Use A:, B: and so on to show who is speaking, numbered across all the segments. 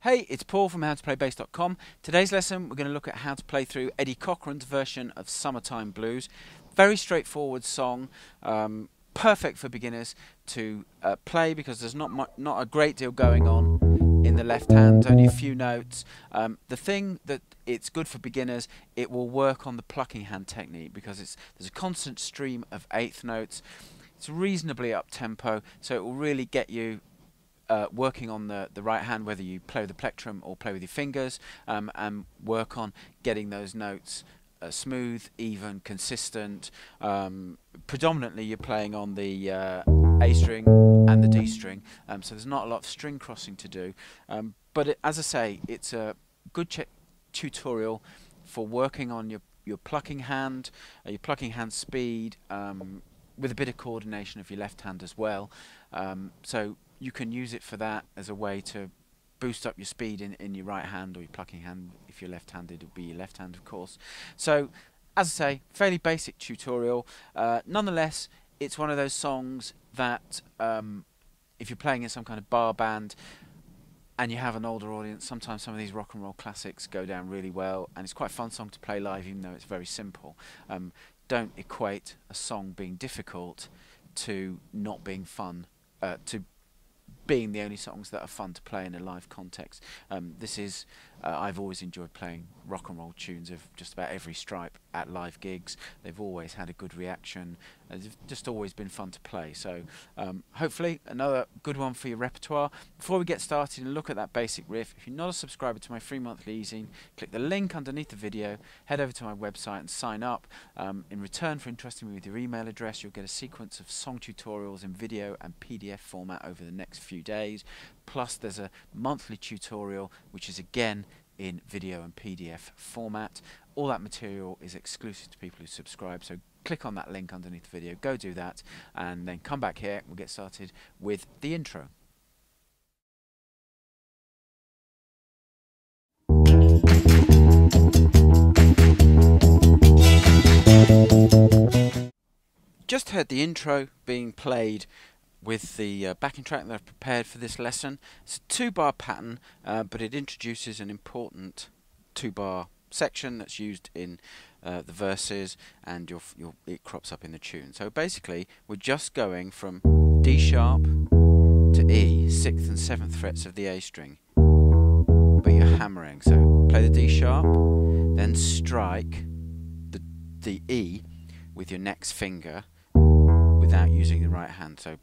A: Hey, it's Paul from howtoplaybassdotcom. Today's lesson we're going to look at how to play through Eddie Cochran's version of Summertime Blues. Very straightforward song, perfect for beginners to play because there's not a great deal going on in the left hand, only a few notes. The thing that it's good for beginners, it will work on the plucking hand technique because there's a constant stream of eighth notes. It's reasonably up tempo, so it will really get you working on the right hand, whether you play with the plectrum or play with your fingers, and work on getting those notes smooth, even, consistent. Predominantly you're playing on the A string and the D string, so there's not a lot of string crossing to do, but as I say, it's a good tutorial for working on your plucking hand speed, with a bit of coordination of your left hand as well. So you can use it for that as a way to boost up your speed in your right hand or your plucking hand. If you're left-handed, it'll be your left hand, of course. So, as I say, fairly basic tutorial. Nonetheless, it's one of those songs that if you're playing in some kind of bar band and you have an older audience, sometimes some of these rock and roll classics go down really well, and it's quite a fun song to play live, even though it's very simple. Don't equate a song being difficult to not being fun, to being the only songs that are fun to play in a live context. I've always enjoyed playing rock and roll tunes of just about every stripe at live gigs. They've always had a good reaction. They've just always been fun to play. So hopefully another good one for your repertoire. Before we get started and look at that basic riff, if you're not a subscriber to my free monthly e-zine, click the link underneath the video, head over to my website and sign up. In return for entrusting me with your email address, you'll get a sequence of song tutorials in video and PDF format over the next few days. Plus there's a monthly tutorial which is again in video and PDF format. All that material is exclusive to people who subscribe, so click on that link underneath the video, go do that, and then come back here and we'll get started with the intro. Just heard the intro being played with the backing track that I've prepared for this lesson. It's a 2-bar pattern, but it introduces an important 2-bar section that's used in the verses, and it crops up in the tune. So basically we're just going from D sharp to E, 6th and 7th frets of the A string, but you're hammering. So play the D sharp, then strike the E with your next finger without using the right hand. So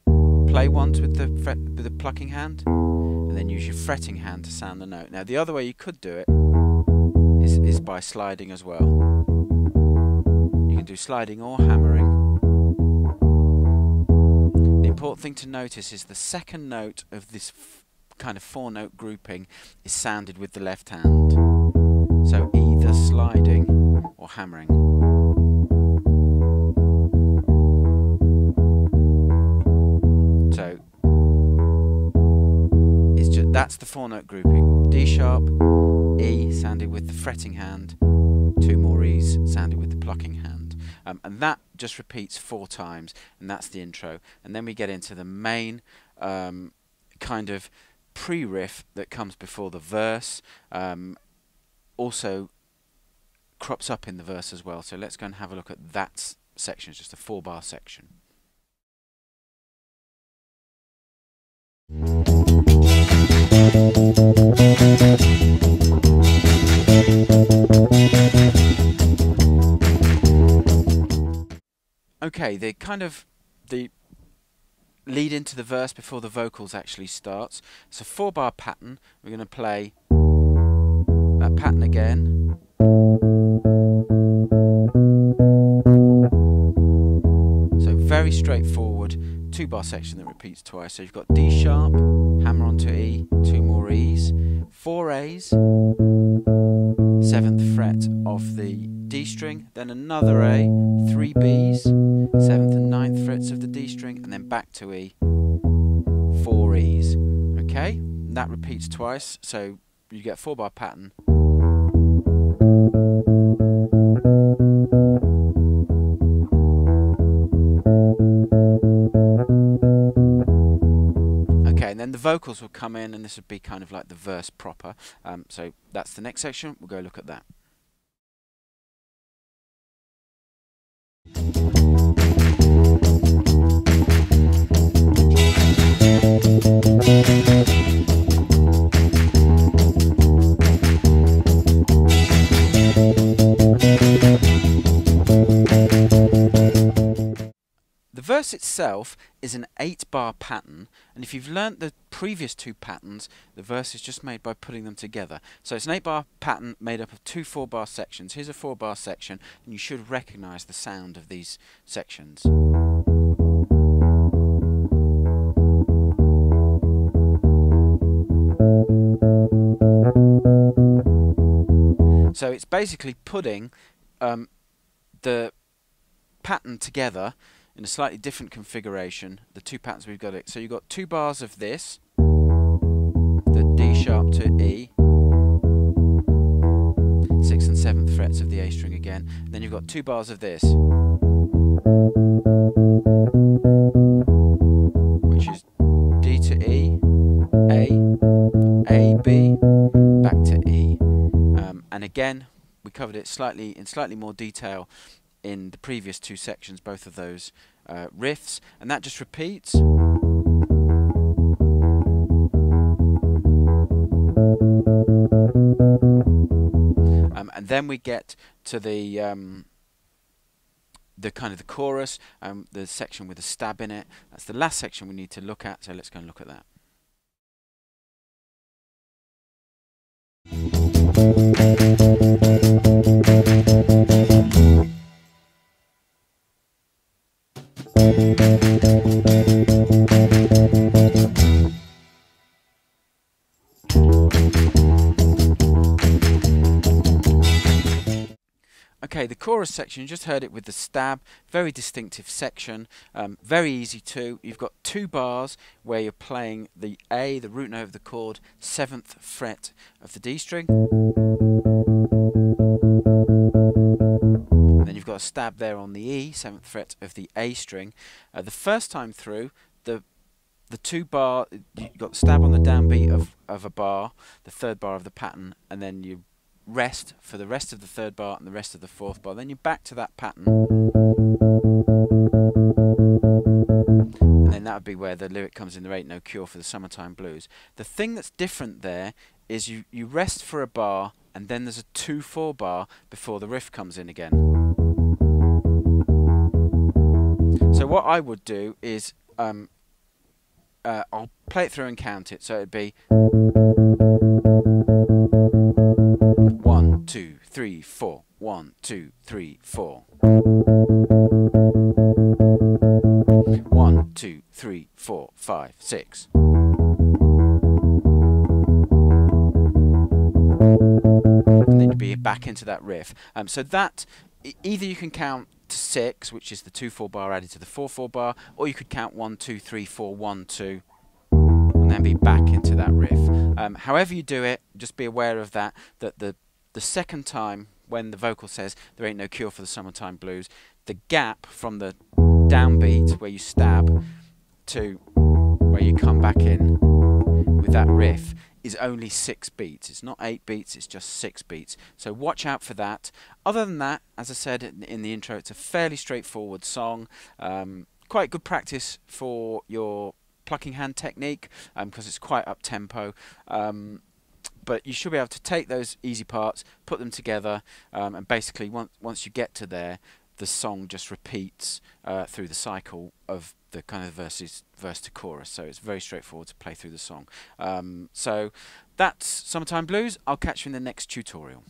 A: play once with the plucking hand, and then use your fretting hand to sound the note. Now the other way you could do it is by sliding as well. You can do sliding or hammering. The important thing to notice is the second note of this kind of 4-note grouping is sounded with the left hand. So either sliding or hammering. So that's the 4-note grouping. D sharp, E sounded with the fretting hand, 2 more E's sounded with the plucking hand. And that just repeats 4 times, and that's the intro. And then we get into the main kind of pre-riff that comes before the verse. Also crops up in the verse as well. So let's go and have a look at that section. It's just a 4-bar section. Okay, the lead into the verse before the vocals actually starts. It's a 4-bar pattern. We're going to play that pattern again. So very straightforward 2-bar section that repeats twice. So you've got D sharp, hammer onto E, 2 more E's, 4 A's, 7th fret of the D string, then another A, 3 B's, 7th and 9th frets of the D string, and then back to E, 4 E's. Okay, that repeats twice, so you get a 4-bar pattern. Okay, and then the vocals will come in, and this would be kind of like the verse proper. So that's the next section. We'll go look at that. The verse itself is an 8-bar pattern, and if you've learnt the previous 2 patterns, the verse is just made by putting them together. So it's an 8-bar pattern made up of 2 4-bar sections. Here's a 4-bar section, and you should recognise the sound of these sections. So it's basically putting the pattern together in a slightly different configuration, the 2 patterns we've got it. So you've got 2 bars of this, the D sharp to E, 6th and 7th frets of the A string again, and then you've got 2 bars of this, which is D to E, A, B, back to E. And again, we covered it in slightly more detail in the previous 2 sections, both of those riffs, and that just repeats. And then we get to the kind of the chorus, the section with a stab in it. That's the last section we need to look at, so let's go and look at that. Okay, the chorus section, you just heard it with the stab, very distinctive section, very easy too. You've got 2 bars where you're playing the A, the root note of the chord, 7th fret of the D string. And then you've got a stab there on the E, 7th fret of the A string. The first time through, the 2 bar, you've got the stab on the downbeat of a bar, the 3rd bar of the pattern, and then you rest for the rest of the 3rd bar and the rest of the 4th bar. Then you're back to that pattern, and then that would be where the lyric comes in, "There ain't no cure for the summertime blues." The thing that's different there is you rest for a bar, and then there's a 2/4 bar before the riff comes in again. So what I would do is I'll play it through and count it. So it'd be 1 2 3 4, 1 2 3 4, 1 2 3 4 5 6. And then you'd be back into that riff. So that either you can count to 6, which is the 2/4 bar added to the 4/4 bar, or you could count 1 2 3 4 1 2, and then be back into that riff. However you do it, just be aware of that the second time when the vocal says "there ain't no cure for the summertime blues," the gap from the downbeat where you stab to where you come back in with that riff is only 6 beats. It's not 8 beats, it's just 6 beats. So watch out for that. Other than that, as I said in the intro, it's a fairly straightforward song. Quite good practice for your plucking hand technique because it's quite up-tempo. But you should be able to take those easy parts, put them together, and basically once you get to there, the song just repeats through the cycle of the kind of verse to chorus. So it's very straightforward to play through the song. So that's Summertime Blues. I'll catch you in the next tutorial.